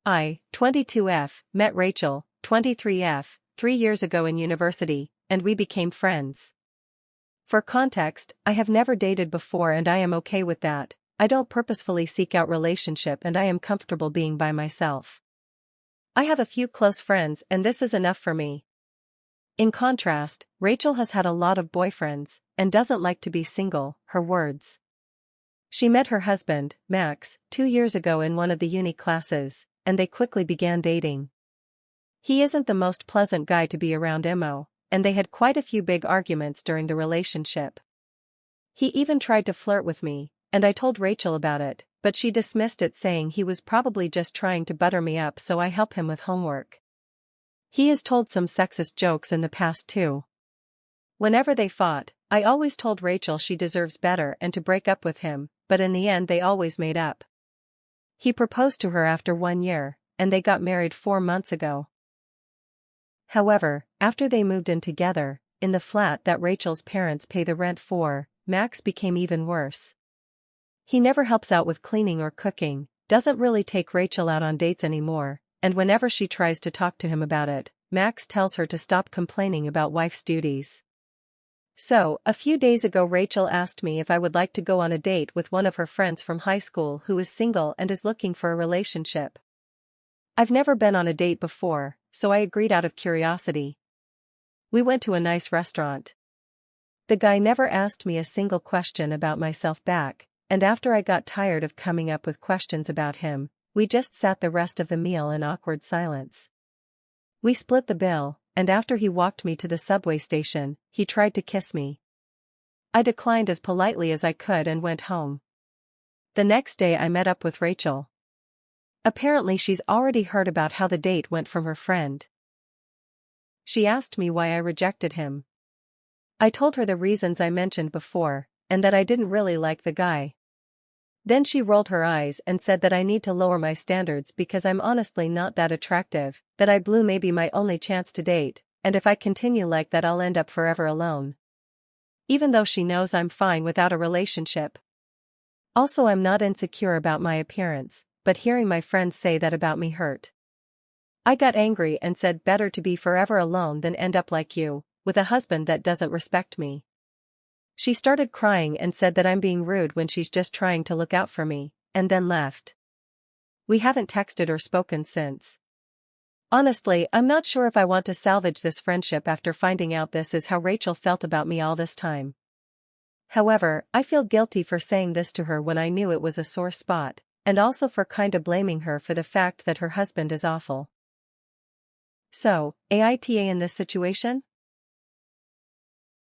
I, 22F, met Rachel, 23F, 3 years ago in university, and we became friends. For context, I have never dated before and I am okay with that. I don't purposefully seek out relationship and I am comfortable being by myself. I have a few close friends and this is enough for me. In contrast, Rachel has had a lot of boyfriends, and doesn't like to be single, her words. She met her husband, Max, 2 years ago in one of the uni classes, and they quickly began dating. He isn't the most pleasant guy to be around emo, and they had quite a few big arguments during the relationship. He even tried to flirt with me, and I told Rachel about it, but she dismissed it saying he was probably just trying to butter me up so I help him with homework. He has told some sexist jokes in the past too. Whenever they fought, I always told Rachel she deserves better and to break up with him, but in the end they always made up. He proposed to her after 1 year, and they got married 4 months ago. However, after they moved in together, in the flat that Rachel's parents pay the rent for, Max became even worse. He never helps out with cleaning or cooking, doesn't really take Rachel out on dates anymore, and whenever she tries to talk to him about it, Max tells her to stop complaining about wife's duties. So, a few days ago Rachel asked me if I would like to go on a date with one of her friends from high school who is single and is looking for a relationship. I've never been on a date before, so I agreed out of curiosity. We went to a nice restaurant. The guy never asked me a single question about myself back, and after I got tired of coming up with questions about him, we just sat the rest of the meal in awkward silence. We split the bill, and after he walked me to the subway station, he tried to kiss me. I declined as politely as I could and went home. The next day I met up with Rachel. Apparently she's already heard about how the date went from her friend. She asked me why I rejected him. I told her the reasons I mentioned before, and that I didn't really like the guy. Then she rolled her eyes and said that I need to lower my standards because I'm honestly not that attractive, that I blew maybe my only chance to date, and if I continue like that I'll end up forever alone. Even though she knows I'm fine without a relationship. Also, I'm not insecure about my appearance, but hearing my friends say that about me hurt. I got angry and said better to be forever alone than end up like you, with a husband that doesn't respect me. She started crying and said that I'm being rude when she's just trying to look out for me, and then left. We haven't texted or spoken since. Honestly, I'm not sure if I want to salvage this friendship after finding out this is how Rachel felt about me all this time. However, I feel guilty for saying this to her when I knew it was a sore spot, and also for kinda blaming her for the fact that her husband is awful. So, AITA in this situation?